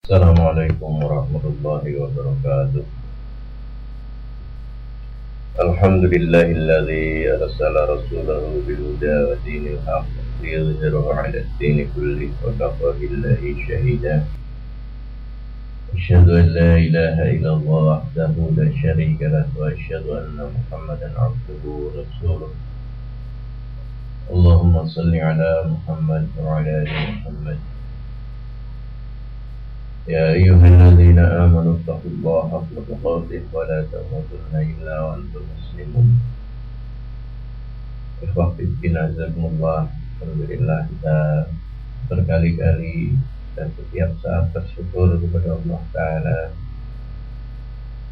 Assalamualaikum warahmatullahi wabarakatuh. Alhamdulillahilladzi arsala rasulahu bil huda wa dinil haqq liyudhhirahu 'ala ad-dini kullih wa kafa billahi shahida. Asyhadu an la ilaha illallah wahdahu la syarika lah wa asyhadu anna Muhammadan 'abduhu wa rasuluh. Allahumma shalli 'ala Muhammad wa 'ala ali Muhammad. يا أيها الذين آمنوا اتقوا الله حق تقاته ولا تموتن إلا وأنتم مسلمون. Ikhwah fillah azakumullah. Alhamdulillah kita berkali-kali dan setiap saat bersyukur kepada Allah Ta'ala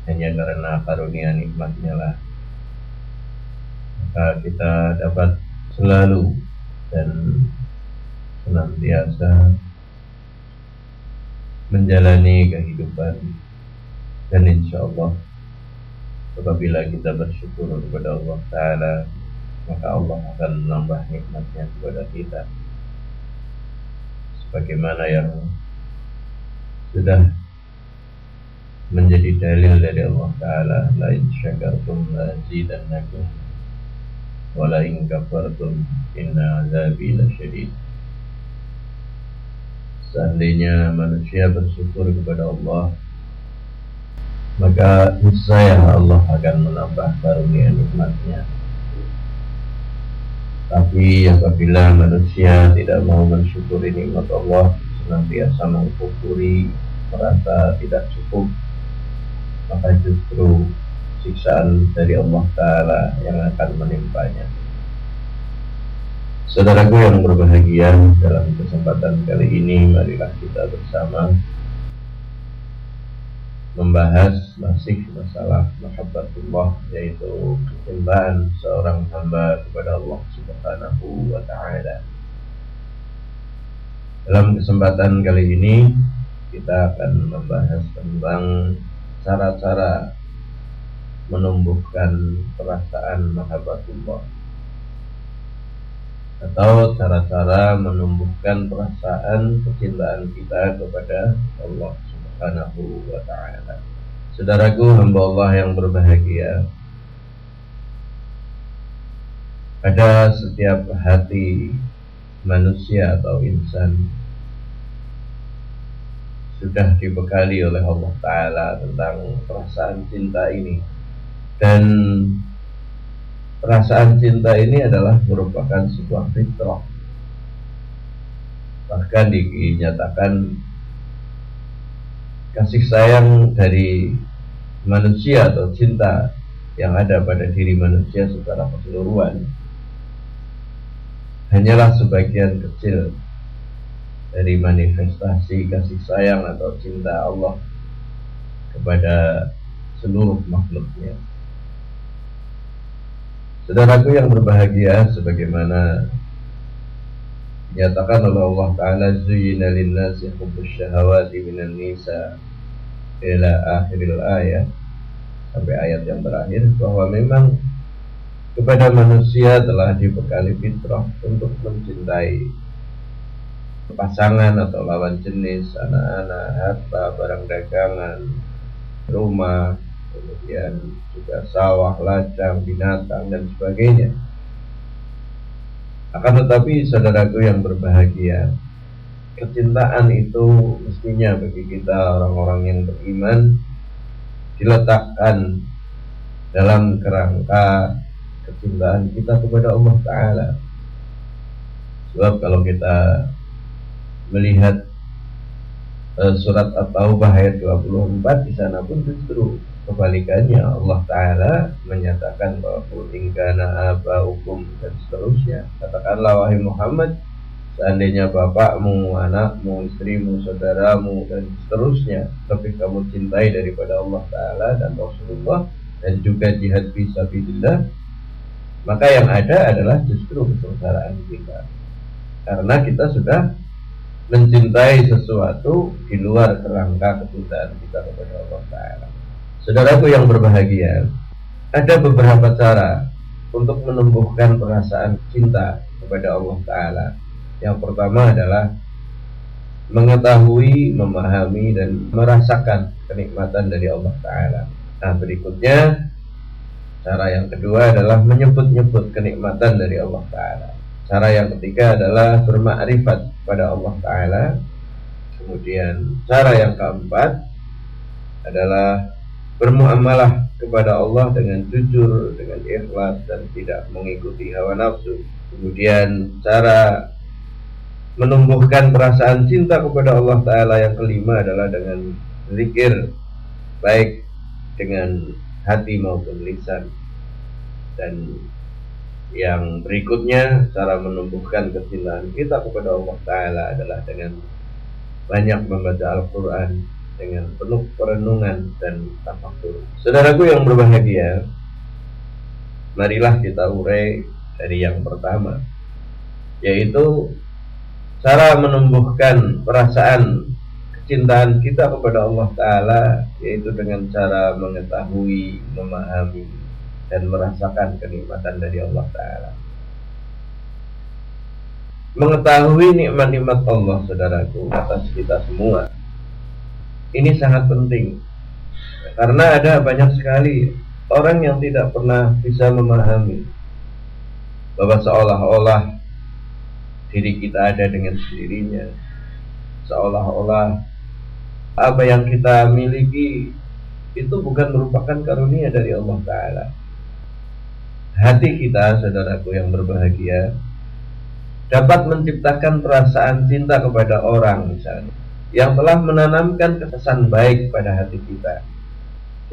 hanya karena karunia nikmatnya lah maka kita dapat selalu dan senantiasa menjalani kehidupan, dan insya Allah apabila kita bersyukur kepada Allah Ta'ala maka Allah akan menambah nikmatnya kepada kita sebagaimana yang sudah menjadi dalil dari Allah Ta'ala, la in syakartum la azidannakum wa la in kafartum inna azabi lasyadid. Seandainya manusia bersyukur kepada Allah, maka niscaya Allah akan menambah karunia nikmatnya. Tapi apabila manusia tidak mau mensyukuri nikmat Allah, senantiasa mengkufuri, merasa tidak cukup, maka justru siksaan dari Allah Ta'ala yang akan menimpanya. Saudaraku yang berbahagia, dalam kesempatan kali ini marilah kita bersama membahas masih masalah mahabbatullah, yaitu kecintaan seorang hamba kepada Allah Subhanahu wa Ta'ala. Dalam kesempatan kali ini kita akan membahas tentang cara-cara menumbuhkan perasaan mahabbatullah, atau cara-cara menumbuhkan perasaan kecintaan kita kepada Allah Subhanahu wa Ta'ala. Saudaraku hamba Allah yang berbahagia, pada setiap hati manusia atau insan sudah dibekali oleh Allah Ta'ala tentang perasaan cinta ini, dan perasaan cinta ini adalah merupakan sebuah fitrah. Bahkan dinyatakan kasih sayang dari manusia atau cinta yang ada pada diri manusia secara keseluruhan hanyalah sebagian kecil dari manifestasi kasih sayang atau cinta Allah kepada seluruh makhluknya. Saudaraku yang berbahagia, sebagaimana dinyatakan oleh Allah Ta'ala, zuyyina linnasi hubbus syahawati minan nisa ila akhiril ayat, sampai ayat yang terakhir, bahwa memang kepada manusia telah dibekali fitrah untuk mencintai pasangan atau lawan jenis, anak-anak, harta, barang dagangan, rumah, kemudian juga sawah, ladang, binatang, dan sebagainya. Akan tetapi saudaraku yang berbahagia, kecintaan itu mestinya bagi kita orang-orang yang beriman diletakkan dalam kerangka kecintaan kita kepada Allah Ta'ala. Sebab kalau kita melihat surat At-Taubah ayat 24, di sana pun justru kebalikannya. Allah Ta'ala menyatakan bahwa in kana aba'ukum dan seterusnya. Katakanlah wahai Muhammad, seandainya bapakmu, anakmu, istrimu, saudaramu, dan seterusnya lebih kamu cintai daripada Allah Ta'ala dan Rasulullah dan juga jihad fisabilillah, maka yang ada adalah justru kesengsaraan kita, karena kita sudah mencintai sesuatu di luar kerangka kecintaan kita kepada Allah Ta'ala. Saudaraku yang berbahagia, ada beberapa cara untuk menumbuhkan perasaan cinta kepada Allah Ta'ala. Yang pertama adalah mengetahui, memahami, dan merasakan kenikmatan dari Allah Ta'ala. Nah, berikutnya cara yang kedua adalah menyebut-nyebut kenikmatan dari Allah Ta'ala. Cara yang ketiga adalah bermakrifat pada Allah Ta'ala. Kemudian cara yang keempat adalah bermuamalah kepada Allah dengan jujur, dengan ikhlas, dan tidak mengikuti hawa nafsu. Kemudian cara menumbuhkan perasaan cinta kepada Allah Ta'ala yang kelima adalah dengan zikir, baik dengan hati maupun lisan. Dan yang berikutnya, cara menumbuhkan kecintaan kita kepada Allah Ta'ala adalah dengan banyak membaca Al-Quran dengan penuh perenungan dan tafakkur. Saudaraku yang berbahagia, marilah kita urai dari yang pertama, yaitu cara menumbuhkan perasaan kecintaan kita kepada Allah Ta'ala, yaitu dengan cara mengetahui, memahami, dan merasakan kenikmatan dari Allah Ta'ala. Mengetahui nikmat-nikmat Allah, saudaraku, atas kita semua, ini sangat penting, karena ada banyak sekali orang yang tidak pernah bisa memahami bahwa seolah-olah diri kita ada dengan sendirinya, seolah-olah apa yang kita miliki itu bukan merupakan karunia dari Allah Ta'ala. Hati kita, saudaraku yang berbahagia, dapat menciptakan perasaan cinta kepada orang misalnya, yang telah menanamkan kesan baik pada hati kita.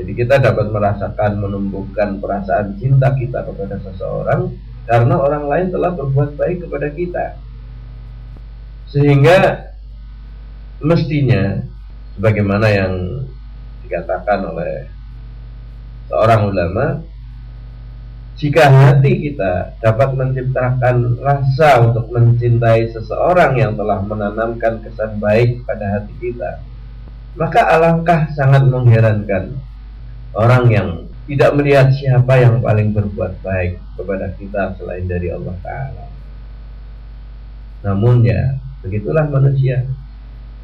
Jadi kita dapat merasakan, menumbuhkan perasaan cinta kita kepada seseorang karena orang lain telah berbuat baik kepada kita. Sehingga mestinya, sebagaimana yang dikatakan oleh seorang ulama, jika hati kita dapat menciptakan rasa untuk mencintai seseorang yang telah menanamkan kesan baik pada hati kita, maka alangkah sangat mengherankan orang yang tidak melihat siapa yang paling berbuat baik kepada kita selain dari Allah Ta'ala. Namun ya, begitulah manusia.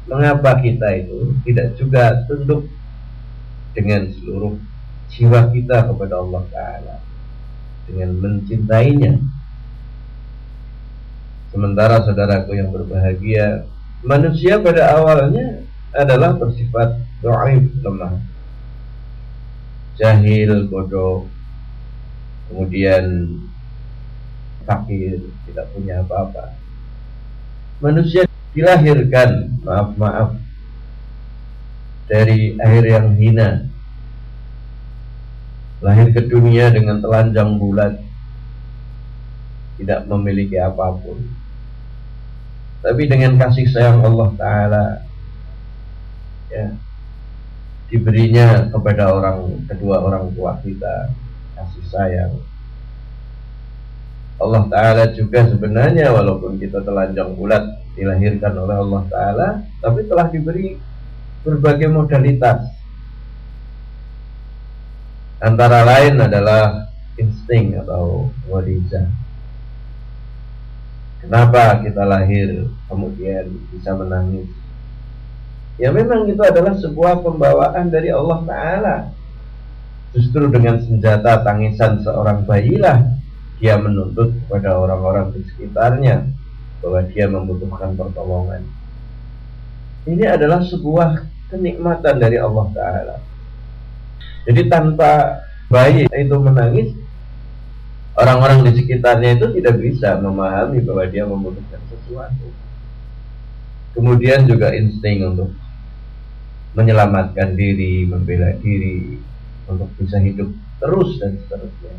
Mengapa kita itu tidak juga tunduk dengan seluruh jiwa kita kepada Allah Ta'ala, dengan mencintainya? Sementara saudaraku yang berbahagia, manusia pada awalnya adalah bersifat dhaif, lemah, jahil, bodoh, kemudian fakir, tidak punya apa-apa. Manusia dilahirkan, maaf, dari air yang hina, lahir ke dunia dengan telanjang bulat, tidak memiliki apapun. Tapi dengan kasih sayang Allah Ta'ala, ya, diberinya kepada kedua orang tua kita kasih sayang. Allah Ta'ala juga sebenarnya, walaupun kita telanjang bulat dilahirkan oleh Allah Ta'ala, tapi telah diberi berbagai modalitas. Antara lain adalah insting atau warizah. Kenapa kita lahir kemudian bisa menangis? Ya memang itu adalah sebuah pembawaan dari Allah Ta'ala. Justru dengan senjata tangisan seorang bayilah dia menuntut kepada orang-orang di sekitarnya bahwa dia membutuhkan pertolongan. Ini adalah sebuah kenikmatan dari Allah Ta'ala. Jadi tanpa bayi itu menangis, orang-orang di sekitarnya itu tidak bisa memahami bahwa dia membutuhkan sesuatu. Kemudian juga insting untuk menyelamatkan diri, membela diri, untuk bisa hidup terus dan seterusnya.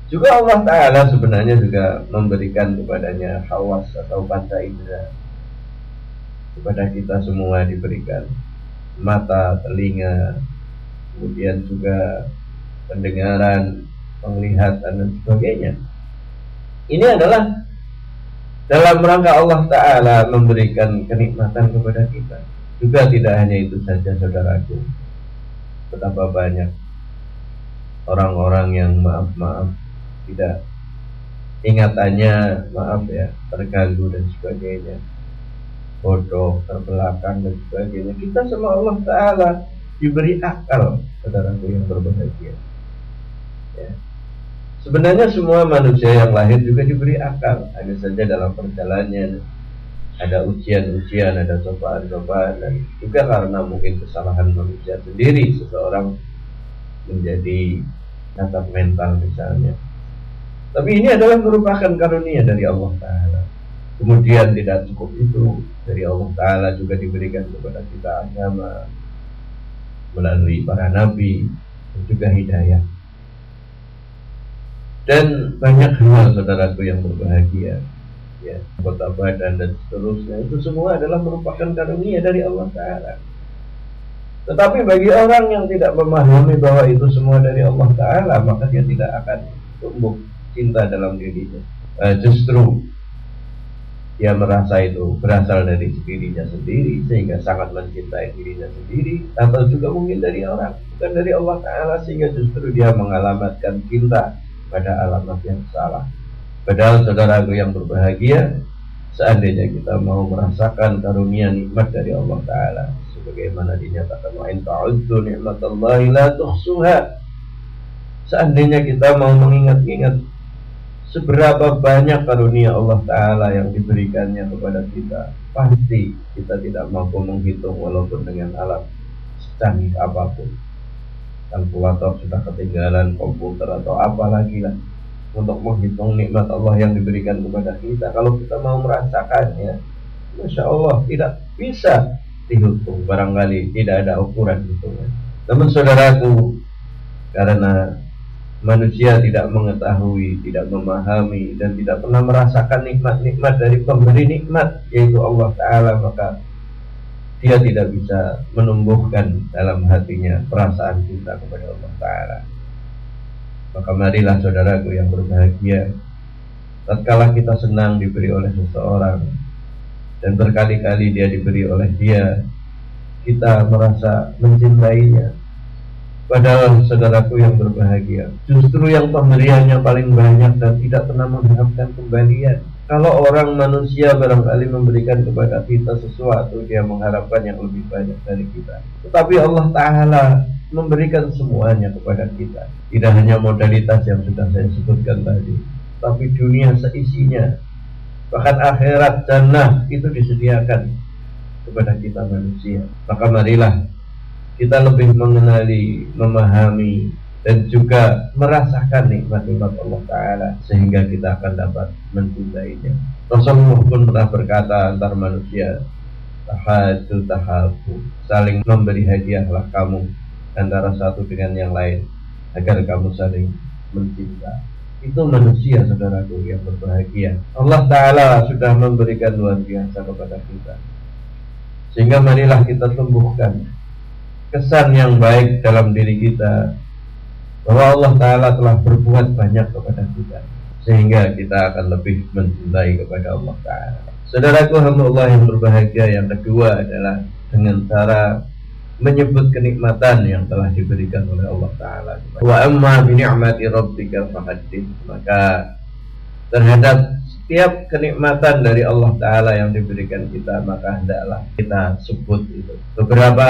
Juga Allah Ta'ala sebenarnya juga memberikan kepadanya hawas atau panca indera. Kepada kita semua diberikan mata, telinga, kemudian juga pendengaran, penglihatan, dan sebagainya. Ini adalah dalam rangka Allah Ta'ala memberikan kenikmatan kepada kita. Juga tidak hanya itu saja, saudaraku. Betapa banyak orang-orang yang maaf tidak ingatannya, terganggu dan sebagainya. bodoh, terbelakang dan sebagainya. Kita sama Allah Ta'ala diberi akal, saudaraku yang berbahagia. Ya. Sebenarnya semua manusia yang lahir juga diberi akal, hanya saja dalam perjalanannya ada ujian-ujian, ada cobaan-cobaan, dan juga karena mungkin kesalahan manusia sendiri, seseorang menjadi cacat mental misalnya. Tapi ini adalah merupakan karunia dari Allah Ta'ala. Kemudian tidak cukup itu, dari Allah Ta'ala juga diberikan kepada kita agama melalui para nabi dan juga hidayah. Dan banyak hal, saudaraku yang berbahagia, ya, kota badan dan seterusnya, itu semua adalah merupakan karunia dari Allah Ta'ala. Tetapi bagi orang yang tidak memahami bahwa itu semua dari Allah Ta'ala, maka dia tidak akan tumbuh cinta dalam dirinya. Justru dia merasa itu berasal dari dirinya sendiri, sehingga sangat mencintai dirinya sendiri, atau juga mungkin dari orang, bukan dari Allah Ta'ala, sehingga justru dia mengalamatkan cinta pada alamat yang salah. Padahal saudaraku yang berbahagia, seandainya kita mau merasakan karunia nikmat dari Allah Ta'ala, sebagaimana dinyatakan wa in ta'uddu ni'matallahi la tuhsuha, seandainya kita mau mengingat-ingat seberapa banyak karunia Allah Ta'ala yang diberikannya kepada kita, pasti kita tidak mampu menghitung walaupun dengan alat secanggih apapun. Kalkulator sudah ketinggalan, komputer atau apa lagi lah untuk menghitung nikmat Allah yang diberikan kepada kita. Kalau kita mau merasakannya, Masya Allah, tidak bisa dihitung, barangkali tidak ada ukuran hitungan. Namun saudaraku, karena manusia tidak mengetahui, tidak memahami, dan tidak pernah merasakan nikmat-nikmat dari pemberi nikmat, yaitu Allah Ta'ala, maka dia tidak bisa menumbuhkan dalam hatinya perasaan cinta kepada Allah Ta'ala. Maka marilah saudaraku yang berbahagia, tatkala kita senang diberi oleh seseorang, dan berkali-kali dia diberi oleh dia, kita merasa mencintainya. Padahal saudaraku yang berbahagia, justru yang pemberiannya paling banyak dan tidak pernah mengharapkan kembalian. Kalau orang manusia barangkali memberikan kepada kita sesuatu, dia mengharapkan yang lebih banyak dari kita. Tetapi Allah Ta'ala memberikan semuanya kepada kita. Tidak hanya modalitas yang sudah saya sebutkan tadi, tapi dunia seisinya, bahkan akhirat jannah itu disediakan kepada kita manusia. Maka marilah kita lebih mengenali, memahami, dan juga merasakan nikmat-nikmat Allah Ta'ala, sehingga kita akan dapat mencintainya. Rasulullah pun pernah berkata, antar manusia, tahadu tahabu, saling memberi hadiahlah kamu antara satu dengan yang lain, agar kamu saling mencinta. Itu manusia, saudaraku yang berbahagia. Allah Ta'ala sudah memberikan luar biasa kepada kita, sehingga marilah kita tumbuhkan kesan yang baik dalam diri kita, bahwa Allah Ta'ala telah berbuat banyak kepada kita, sehingga kita akan lebih mencintai kepada Allah Ta'ala. Saudaraku hamba Allah yang berbahagia, yang kedua adalah dengan cara menyebut kenikmatan yang telah diberikan oleh Allah Ta'ala. Wa amma bi ni'mati rabbika fahaddits, maka terhadap setiap kenikmatan dari Allah Ta'ala yang diberikan kita, maka hendaklah kita sebut itu. Beberapa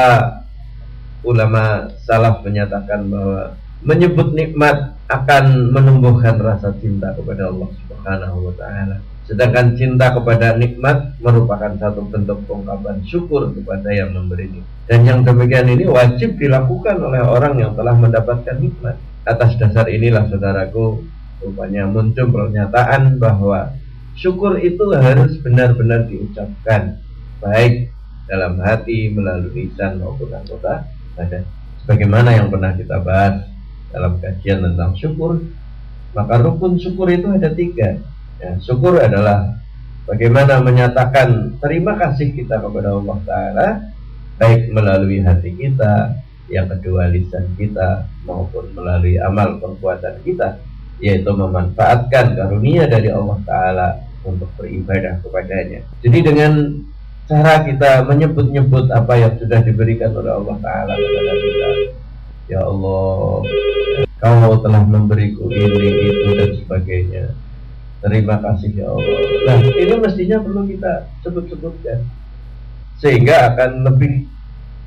ulama salaf menyatakan bahwa menyebut nikmat akan menumbuhkan rasa cinta kepada Allah Subhanahu wa Ta'ala. Sedangkan cinta kepada nikmat merupakan satu bentuk ungkapan syukur kepada yang memberi nikmat. Dan yang demikian ini wajib dilakukan oleh orang yang telah mendapatkan nikmat. Atas dasar inilah saudaraku, rupanya muncul pernyataan bahwa syukur itu harus benar-benar diucapkan, baik dalam hati, melalui lisan maupun anggota badan. Sebagaimana yang pernah kita bahas dalam kajian tentang syukur, maka rukun syukur itu ada 3. Ya, syukur adalah bagaimana menyatakan terima kasih kita kepada Allah Ta'ala, baik melalui hati kita, yang kedua lisan kita, maupun melalui amal perbuatan kita, yaitu memanfaatkan karunia dari Allah Ta'ala untuk beribadah kepadanya. Jadi dengan cara kita menyebut-nyebut apa yang sudah diberikan oleh Allah Ta'ala kepada kita, ya Allah, Kau telah memberiku ini, itu, dan sebagainya, terima kasih ya Allah. Nah, ini mestinya perlu kita sebut-sebutkan. sehingga akan lebih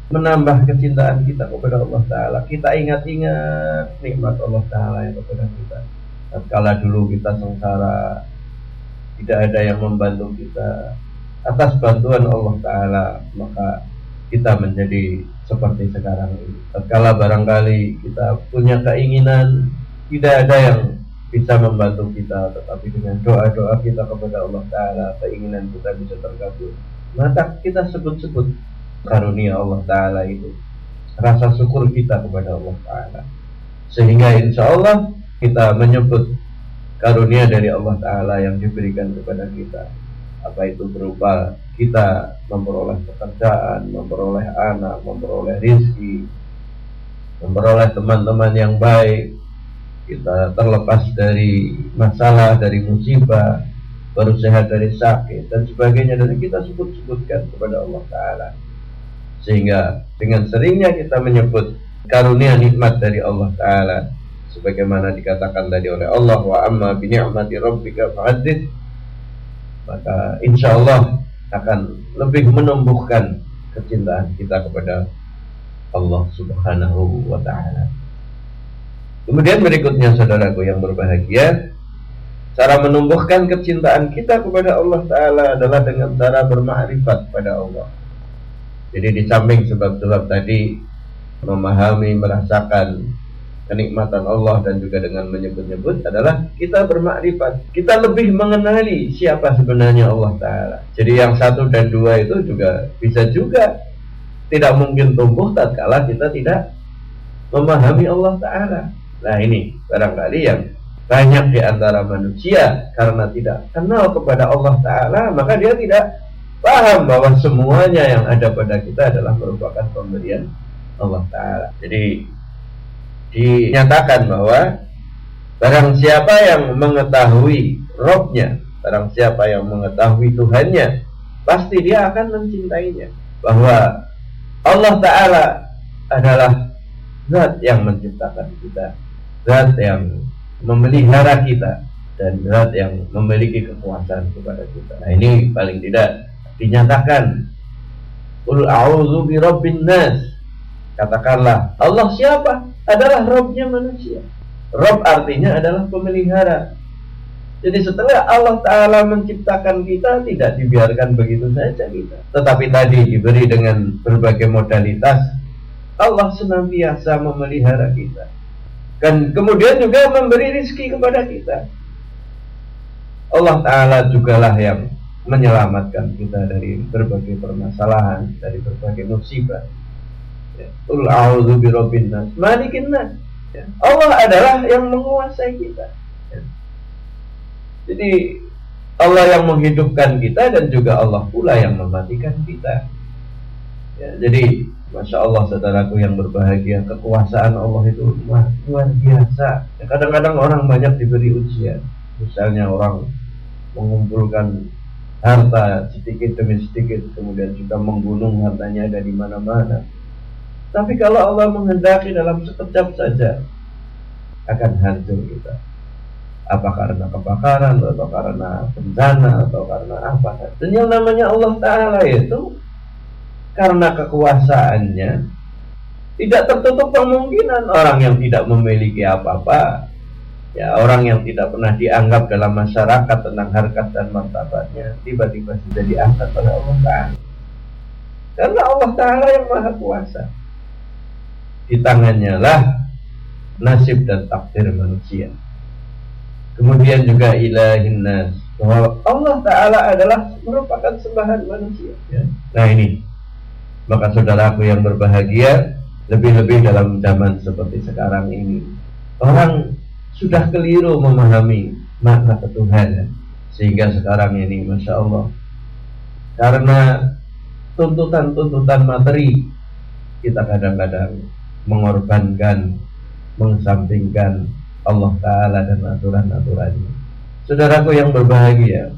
menambah kecintaan kita kepada Allah Ta'ala. Kita ingat-ingat nikmat Allah Ta'ala yang kepada kita. Tatkala dulu kita sengsara, tidak ada yang membantu kita, atas bantuan Allah Ta'ala maka kita menjadi seperti sekarang ini. Tatkala barangkali kita punya keinginan, tidak ada yang bisa membantu kita, tetapi dengan doa-doa kita kepada Allah Ta'ala, keinginan kita bisa terkabul. Maka kita sebut-sebut karunia Allah Ta'ala itu, rasa syukur kita kepada Allah Ta'ala, sehingga insya Allah kita menyebut karunia dari Allah Ta'ala yang diberikan kepada kita, apa itu berupa kita memperoleh pekerjaan, memperoleh anak, memperoleh rizki, memperoleh teman-teman yang baik, kita terlepas dari masalah, dari musibah, baru sehat dari sakit dan sebagainya, dan kita sebut-sebutkan kepada Allah Ta'ala. Sehingga dengan seringnya kita menyebut karunia nikmat dari Allah Ta'ala, sebagaimana dikatakan tadi oleh Allah, wa amma bi ni'mati rabbika fahadits, maka insya Allah akan lebih menumbuhkan kecintaan kita kepada Allah Subhanahu wa Ta'ala. Kemudian berikutnya, saudaraku yang berbahagia, cara menumbuhkan kecintaan kita kepada Allah Ta'ala adalah dengan cara bermakrifat pada Allah. Jadi di samping sebab-sebab tadi, memahami, merasakan kenikmatan Allah dan juga dengan menyebut-nyebut, adalah kita bermakrifat. Kita lebih mengenali siapa sebenarnya Allah Ta'ala. Jadi yang 1 dan 2 itu juga bisa juga tidak mungkin tumbuh tatkala kita tidak memahami Allah Ta'ala. Nah ini barangkali yang banyak di antara manusia karena tidak kenal kepada Allah Ta'ala, maka dia tidak paham bahwa semuanya yang ada pada kita adalah merupakan pemberian Allah Ta'ala. Jadi dinyatakan bahwa barang siapa yang mengetahui Robnya, barang siapa yang mengetahui Tuhannya, pasti dia akan mencintainya. Bahwa Allah Ta'ala adalah zat yang menciptakan kita, zat yang memelihara kita, dan zat yang memiliki kekuasaan kepada kita. Nah ini paling tidak dinyatakan, qul a'udzu birabbin nas, katakanlah Allah siapa? Adalah Robnya manusia. Rob artinya adalah pemelihara. Jadi setelah Allah Ta'ala menciptakan kita, tidak dibiarkan begitu saja kita, tetapi tadi diberi dengan berbagai modalitas. Allah senantiasa memelihara kita, dan kemudian juga memberi rizki kepada kita. Allah Ta'ala jugalah yang menyelamatkan kita dari berbagai permasalahan, dari berbagai musibah. Qul a'udzu birabbin nas, malikin nas. Allah adalah yang menguasai kita. Jadi Allah yang menghidupkan kita, dan juga Allah pula yang mematikan kita. Jadi Masya Allah, saudaraku yang berbahagia, kekuasaan Allah itu luar biasa. Kadang-kadang orang banyak diberi ujian. Misalnya orang mengumpulkan harta sedikit demi sedikit, kemudian juga menggunung hartanya ada di mana-mana. Tapi kalau Allah menghendaki, dalam sekejap saja akan hancur kita. Apa karena kebakaran, atau karena bencana, atau karena apa. Dan yang namanya Allah Ta'ala itu, karena kekuasaannya, tidak tertutup kemungkinan orang yang tidak memiliki apa-apa, ya, orang yang tidak pernah dianggap dalam masyarakat tentang harkat dan martabatnya, tiba-tiba sudah diangkat oleh Allah Ta'ala. Karena Allah Ta'ala yang maha kuasa. Di tangannya lah nasib dan takdir manusia. Kemudian juga ilahin nas, bahwa Allah Ta'ala adalah merupakan sembahan manusia, ya. Nah ini, maka saudaraku yang berbahagia, lebih-lebih dalam zaman seperti sekarang ini, orang sudah keliru memahami makna ketuhanan, sehingga sekarang ini Masya Allah, karena tuntutan-tuntutan materi, kita kadang-kadang mengorbankan, mengesampingkan Allah Ta'ala dan aturan-aturannya. Saudaraku yang berbahagia,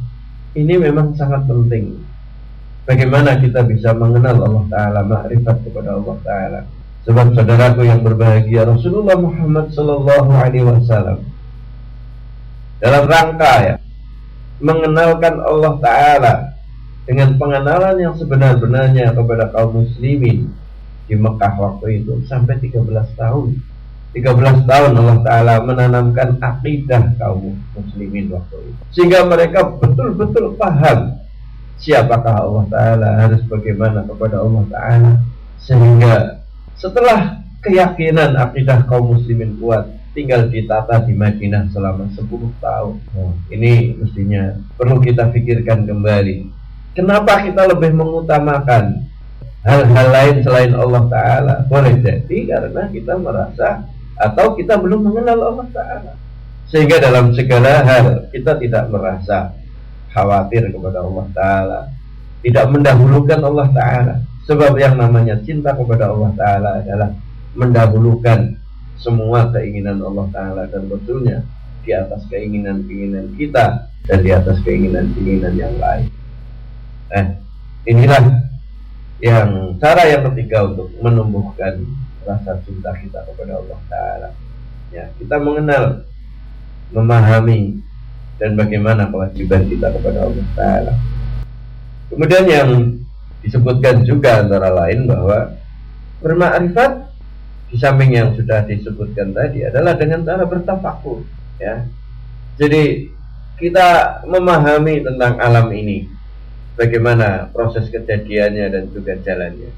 ini memang sangat penting. Bagaimana kita bisa mengenal Allah Ta'ala, makrifat kepada Allah Ta'ala. Sebab saudaraku yang berbahagia, Rasulullah Muhammad SAW dalam rangka, ya, mengenalkan Allah Ta'ala, dengan pengenalan yang sebenar-benarnya kepada kaum muslimin di Mekah waktu itu sampai 13 tahun. 13 tahun Allah Ta'ala menanamkan akidah kaum muslimin waktu itu, sehingga mereka betul-betul paham siapakah Allah Ta'ala, harus bagaimana kepada Allah Ta'ala. Sehingga setelah keyakinan akidah kaum muslimin kuat, tinggal ditata di Madinah selama 10 tahun. Ini mestinya perlu kita pikirkan kembali. Kenapa kita lebih mengutamakan hal-hal lain selain Allah Ta'ala? Boleh jadi karena kita merasa atau kita belum mengenal Allah Ta'ala, sehingga dalam segala hal kita tidak merasa khawatir kepada Allah Ta'ala, tidak mendahulukan Allah Ta'ala. Sebab yang namanya cinta kepada Allah Ta'ala adalah mendahulukan semua keinginan Allah Ta'ala dan Rasulnya di atas keinginan-keinginan kita dan di atas keinginan-keinginan yang lain. Inilah yang cara yang ketiga untuk menumbuhkan rasa cinta kita kepada Allah Ta'ala. Ya, kita mengenal, memahami, dan bagaimana kewajiban kita kepada Allah Ta'ala. Kemudian yang disebutkan juga antara lain bahwa bermakrifat di samping yang sudah disebutkan tadi adalah dengan cara bertafakur. Ya, jadi kita memahami tentang alam ini, bagaimana proses kejadiannya dan juga jalannya,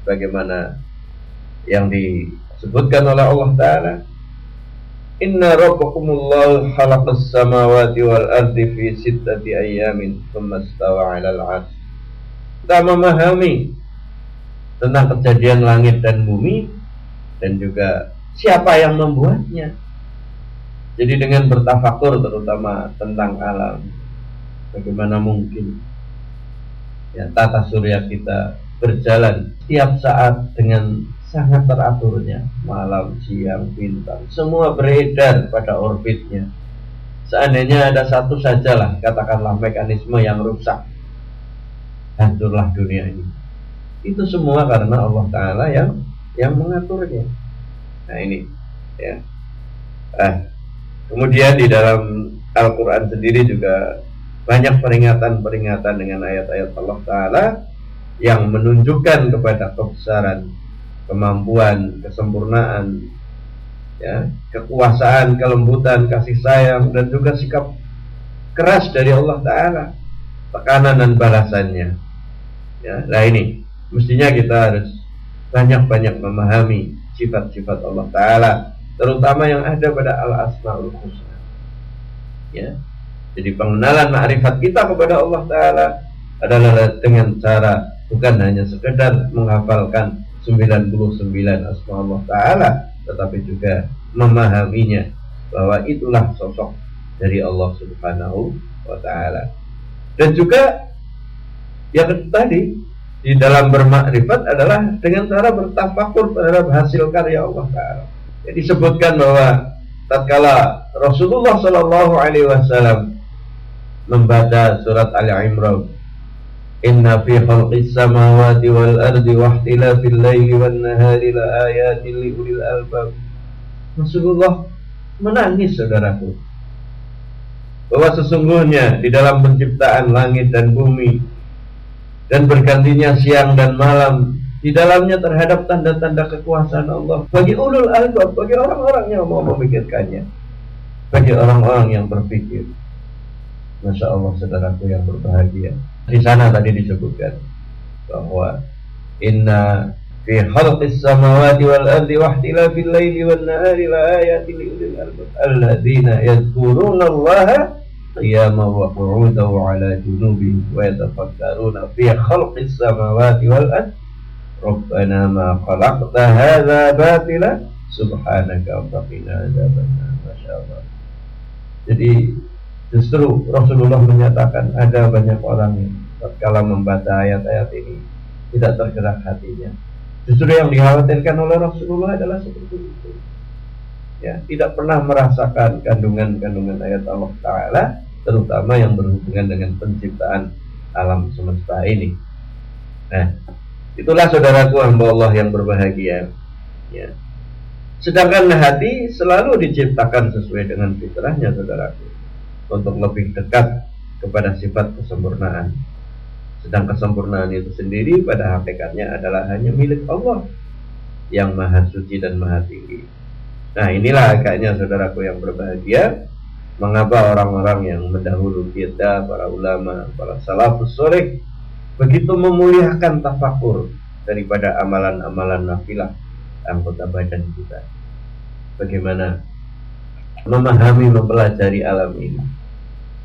bagaimana yang disebutkan oleh Allah Ta'ala, inna rabbakumullahu khalaqas samawati wal ardi fi sittati ayyamin tsumma istawa 'alal 'arsy. Kita memahami tentang kejadian langit dan bumi dan juga siapa yang membuatnya. Jadi dengan bertafakur terutama tentang alam, bagaimana mungkin ya tata surya kita berjalan setiap saat dengan sangat teraturnya, malam, siang, bintang, semua beredar pada orbitnya. Seandainya ada satu sajalah, katakanlah mekanisme yang rusak, hancurlah dunia ini. Itu semua karena Allah Ta'ala yang mengaturnya. Nah ini ya. Kemudian di dalam Al-Quran sendiri juga banyak peringatan-peringatan dengan ayat-ayat Allah Ta'ala yang menunjukkan kepada kebesaran, kemampuan, kesempurnaan, ya, kekuasaan, kelembutan, kasih sayang, dan juga sikap keras dari Allah Ta'ala, tekanan dan balasannya. Ya, nah ini mestinya kita harus banyak-banyak memahami sifat-sifat Allah Ta'ala, terutama yang ada pada Al-Asma'ul Husna. Ya, jadi pengenalan ma'rifat kita kepada Allah Ta'ala adalah dengan cara bukan hanya sekedar menghafalkan 99 asma Allah Ta'ala, tetapi juga memahaminya bahwa itulah sosok dari Allah Subhanahu wa Ta'ala. Dan juga yang tadi di dalam bermakrifat adalah dengan cara bertafakur terhadap hasil karya Allah Ta'ala. Jadi disebutkan bahwa tatkala Rasulullah Sallallahu Alaihi Wasallam membaca surat Al-Imran, inna fi khalqis samawati wal ardi wa ikhtilafil laili wan nahari la ayatin li ulil albab, Rasulullah menangis, saudaraku, bahwa sesungguhnya di dalam penciptaan langit dan bumi dan bergantinya siang dan malam, di dalamnya terhadap tanda-tanda kekuasaan Allah bagi ulul albab, bagi orang-orang yang mau memikirkannya, bagi orang-orang yang berpikir. Masya Allah, saudaraku yang berbahagia. Di sana tadi disebutkan bahwa inna fi khalqis samawati wal ardi wa ikhtilafil laili wan nahari la ayatin li ulil albab alladzina yadhkuruna Allaha qiyaman wa qu'udan wa 'ala junubihim wa yatafakkaruna fi khalqis samawati wal ardi rabbana ma khalaqta hadza batila subhanaka wa qina adzabannar. Masya Allah. Jadi justru Rasulullah menyatakan ada banyak orang yang tatkala membaca ayat-ayat ini tidak tergerak hatinya. Justru yang dikhawatirkan oleh Rasulullah adalah seperti itu. Ya, tidak pernah merasakan kandungan-kandungan ayat Allah Ta'ala, terutama yang berhubungan dengan penciptaan alam semesta ini. Nah, itulah saudaraku hamba Allah yang berbahagia. Ya. Sedangkan hati selalu diciptakan sesuai dengan fitrahnya, saudaraku, untuk lebih dekat kepada sifat kesempurnaan, Sedang kesempurnaan itu sendiri pada hakikatnya adalah hanya milik Allah yang maha suci dan maha tinggi. Nah, inilah agaknya saudaraku yang berbahagia, mengapa orang-orang yang mendahulu kita, para ulama, para salafus soleh, begitu memuliakan tafakur daripada amalan-amalan nafilah anggota badan kita. Bagaimana memahami, mempelajari alam ini.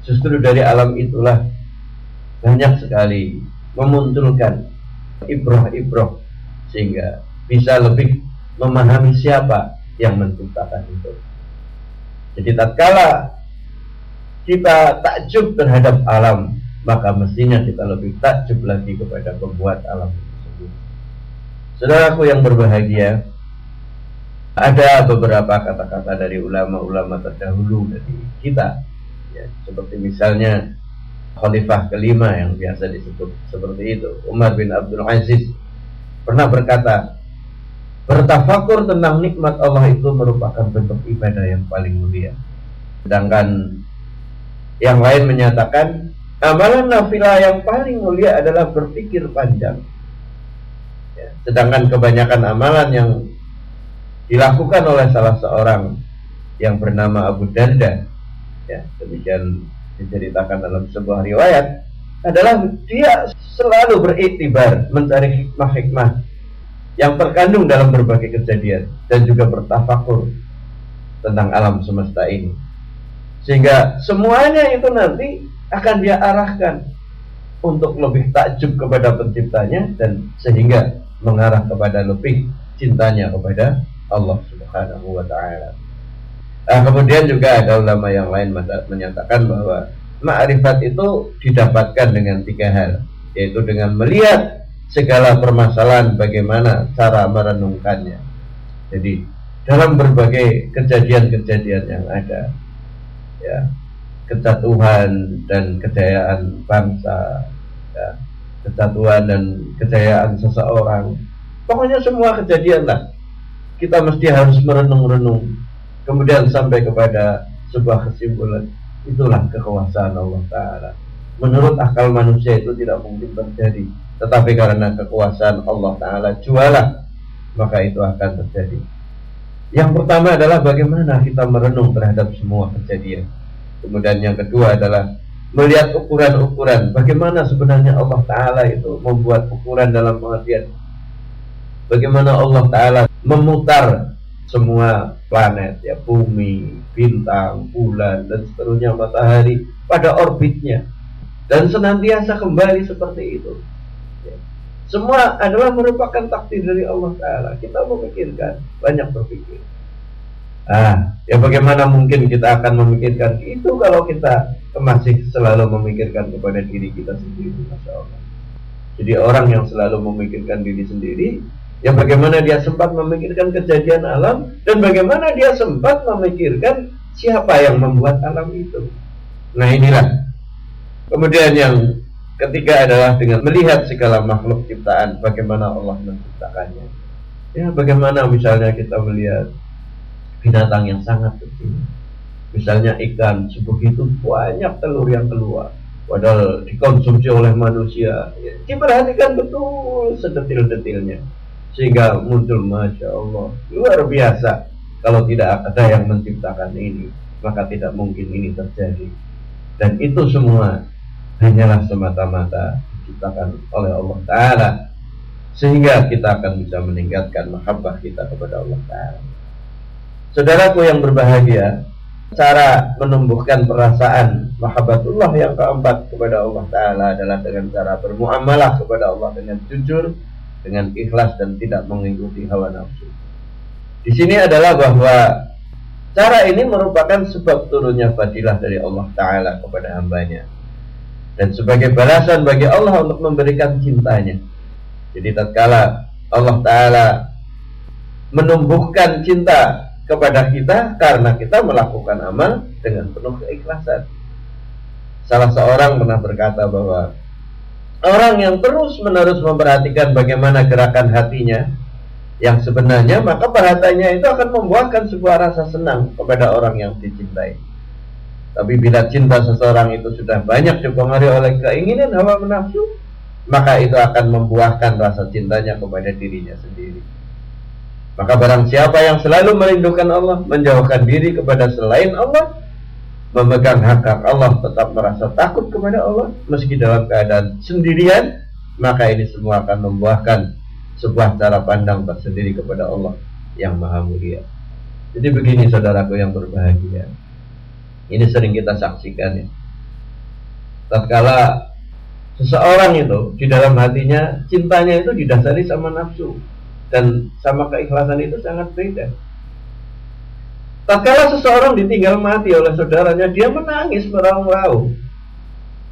Justru dari alam itulah banyak sekali memunculkan ibroh-ibroh, sehingga bisa lebih memahami siapa yang menciptakan itu. Jadi tatkala kita takjub terhadap alam, maka mestinya kita lebih takjub lagi kepada pembuat alam tersebut. Saudaraku yang berbahagia, ada beberapa kata-kata dari ulama-ulama terdahulu dari kita, ya, seperti misalnya Khalifah kelima yang biasa disebut seperti itu, Umar bin Abdul Aziz, pernah berkata, bertafakur tentang nikmat Allah itu merupakan bentuk ibadah yang paling mulia. Sedangkan yang lain menyatakan amalan nafilah yang paling mulia adalah berpikir panjang, ya, sedangkan kebanyakan amalan yang dilakukan oleh salah seorang yang bernama Abu Darda, ya, demikian diceritakan dalam sebuah riwayat, adalah dia selalu beriktibar, mencari hikmah-hikmah yang terkandung dalam berbagai kejadian dan juga bertafakur tentang alam semesta ini, sehingga semuanya itu nanti akan dia arahkan untuk lebih takjub kepada penciptanya, dan sehingga mengarah kepada lebih cintanya kepada Allah Subhanahu wa ta'ala. Kemudian juga ada ulama yang lain menyatakan bahwa ma'rifat itu didapatkan dengan 3 hal, yaitu dengan melihat segala permasalahan bagaimana cara merenungkannya. Jadi dalam berbagai kejadian-kejadian yang ada, ya, kejatuhan dan kejayaan bangsa, ya, kejatuhan dan kejayaan seseorang, pokoknya semua kejadian lah kita mesti harus merenung-renung, kemudian sampai kepada sebuah kesimpulan, itulah kekuasaan Allah Ta'ala. Menurut akal manusia itu tidak mungkin terjadi, tetapi karena kekuasaan Allah Ta'ala jualah, maka itu akan terjadi. Yang pertama adalah bagaimana kita merenung terhadap semua kejadian. Kemudian yang kedua adalah melihat ukuran-ukuran, bagaimana sebenarnya Allah Ta'ala itu membuat ukuran dalam pengertian bagaimana Allah Ta'ala memutar semua planet, ya, bumi, bintang, bulan, dan seterusnya, matahari pada orbitnya, dan senantiasa kembali seperti itu, ya. Semua adalah merupakan takdir dari Allah Ta'ala. Kita memikirkan, banyak berpikir. Ya bagaimana mungkin kita akan memikirkan itu kalau kita masih selalu memikirkan kepada diri kita sendiri, Masya Allah. Jadi orang yang selalu memikirkan diri sendiri, ya bagaimana dia sempat memikirkan kejadian alam, dan bagaimana dia sempat memikirkan siapa yang membuat alam itu. Nah inilah. Kemudian yang ketiga adalah dengan melihat segala makhluk ciptaan, bagaimana Allah menciptakannya. Ya bagaimana misalnya kita melihat binatang yang sangat kecil, misalnya ikan, sebegitu banyak telur yang keluar, padahal dikonsumsi oleh manusia, ya, diperhatikan betul sedetil-detilnya, sehingga muncul Masya Allah, luar biasa. Kalau tidak ada yang menciptakan ini, maka tidak mungkin ini terjadi. Dan itu semua hanyalah semata-mata diciptakan oleh Allah Ta'ala, sehingga kita akan bisa meningkatkan mahabbah kita kepada Allah Ta'ala. Saudaraku yang berbahagia, cara menumbuhkan perasaan mahabbatullah yang keempat kepada Allah Ta'ala adalah dengan cara bermuamalah kepada Allah dengan jujur, dengan ikhlas, dan tidak mengikuti hawa nafsu. Di sini adalah bahwa cara ini merupakan sebab turunnya fadilah dari Allah Ta'ala kepada hambanya, dan sebagai balasan bagi Allah untuk memberikan cintanya. Jadi tatkala Allah Ta'ala menumbuhkan cinta kepada kita karena kita melakukan amal dengan penuh keikhlasan. Salah seorang pernah berkata bahwa orang yang terus-menerus memperhatikan bagaimana gerakan hatinya yang sebenarnya, maka perhatiannya itu akan membuahkan sebuah rasa senang kepada orang yang dicintai. Tapi bila cinta seseorang itu sudah banyak dipengaruhi oleh keinginan hawa nafsu, maka itu akan membuahkan rasa cintanya kepada dirinya sendiri. Maka barang siapa yang selalu merindukan Allah, menjauhkan diri kepada selain Allah, memegang hak-hak Allah, tetap merasa takut kepada Allah meski dalam keadaan sendirian, maka ini semua akan membuahkan sebuah cara pandang tersendiri kepada Allah yang maha mulia. Jadi begini saudaraku yang berbahagia, ini sering kita saksikan ya. Tatkala seseorang itu di dalam hatinya cintanya itu didasari sama nafsu, dan sama keikhlasan itu sangat beda. Tatkala seseorang ditinggal mati oleh saudaranya, dia menangis meraung-raung.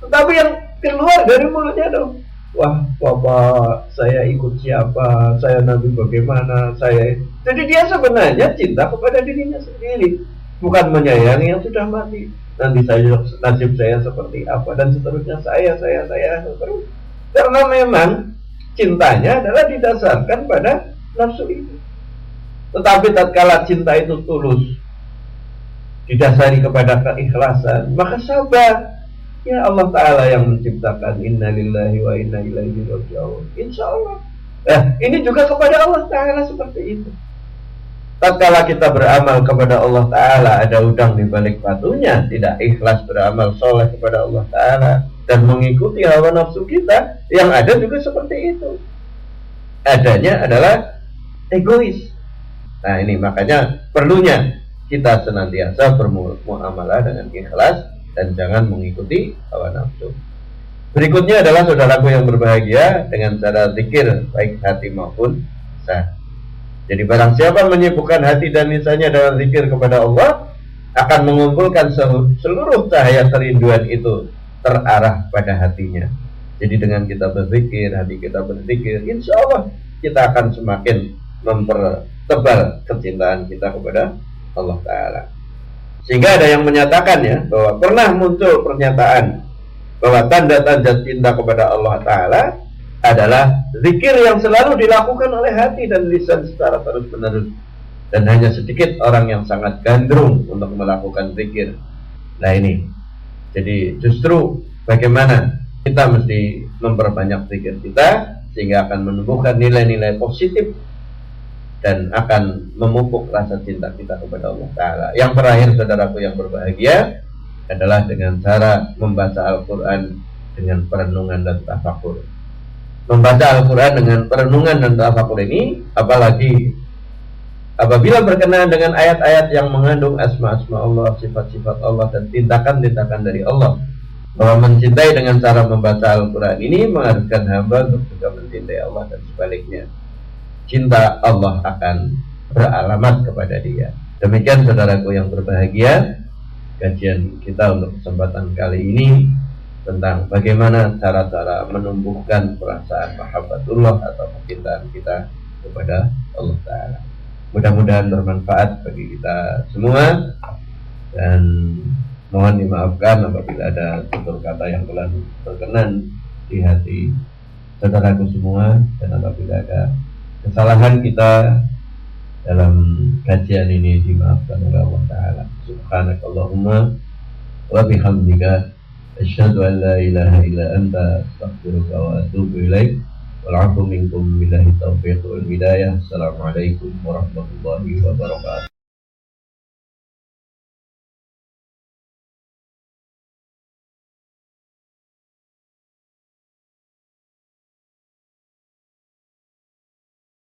Tetapi yang keluar dari mulutnya dong, wah bapak saya ikut siapa, saya nanti bagaimana, saya. Jadi dia sebenarnya cinta kepada dirinya sendiri, bukan menyayangi yang sudah mati. Nanti saya, nasib saya seperti apa, dan seterusnya, saya terus. Karena memang cintanya adalah didasarkan pada nafsu itu. Tetapi tatkala cinta itu tulus, didasari kepada keikhlasan, maka sabar. Ya Allah Ta'ala yang menciptakan, inna lillahi wa inna ilaihi raji'un. Insya Allah. Ini juga kepada Allah Ta'ala seperti itu. Tatkala kita beramal kepada Allah Ta'ala, ada udang di balik batunya, tidak ikhlas beramal soleh kepada Allah Ta'ala dan mengikuti hawa nafsu kita, yang ada juga seperti itu. Adanya adalah egois. Nah ini makanya perlunya kita senantiasa bermuamalah dengan ikhlas dan jangan mengikuti hawa nafsu. Berikutnya adalah saudaraku yang berbahagia, dengan cara zikir baik hati maupun lisan. Jadi barang siapa menyibukkan hati dan lisannya dalam zikir kepada Allah, akan mengumpulkan seluruh cahaya kerinduan itu terarah pada hatinya. Jadi dengan kita berzikir, hati kita berzikir, insya Allah kita akan semakin mempertebal kecintaan kita kepada Allah Ta'ala. Sehingga ada yang menyatakan ya, bahwa pernah muncul pernyataan bahwa tanda-tanda cinta kepada Allah Ta'ala adalah zikir yang selalu dilakukan oleh hati dan lisan secara terus-menerus, dan hanya sedikit orang yang sangat gandrung untuk melakukan zikir. Nah ini, jadi justru bagaimana kita mesti memperbanyak zikir kita, sehingga akan menumbuhkan nilai-nilai positif dan akan memupuk rasa cinta kita kepada Allah Ta'ala. Yang terakhir saudaraku yang berbahagia adalah dengan cara membaca Al-Quran dengan perenungan dan tafakur. Membaca Al-Quran dengan perenungan dan tafakur ini, apalagi apabila berkenaan dengan ayat-ayat yang mengandung asma-asma Allah, sifat-sifat Allah, dan tindakan-tindakan dari Allah, bahwa mencintai dengan cara membaca Al-Quran ini mengharuskan hamba untuk juga mencintai Allah, dan sebaliknya cinta Allah akan beralamat kepada dia. Demikian saudaraku yang berbahagia, kajian kita untuk kesempatan kali ini tentang bagaimana cara-cara menumbuhkan perasaan mahabbatullah atau kecintaan kita kepada Allah Ta'ala. Mudah-mudahan bermanfaat bagi kita semua, dan mohon dimaafkan apabila ada tutur kata yang telah berkenan di hati saudaraku semua, dan apabila ada kesalahan kita dalam kajian ini dimaafkan oleh Allah Ta'ala. Subhanakallahumma wa bihamdika asyhadu an la ilaha illa anta astaghfiruka wa atubu ilaik. Wal 'afwu minkum billahi taufiq wal hidayah. Assalamualaikum warahmatullahi wabarakatuh.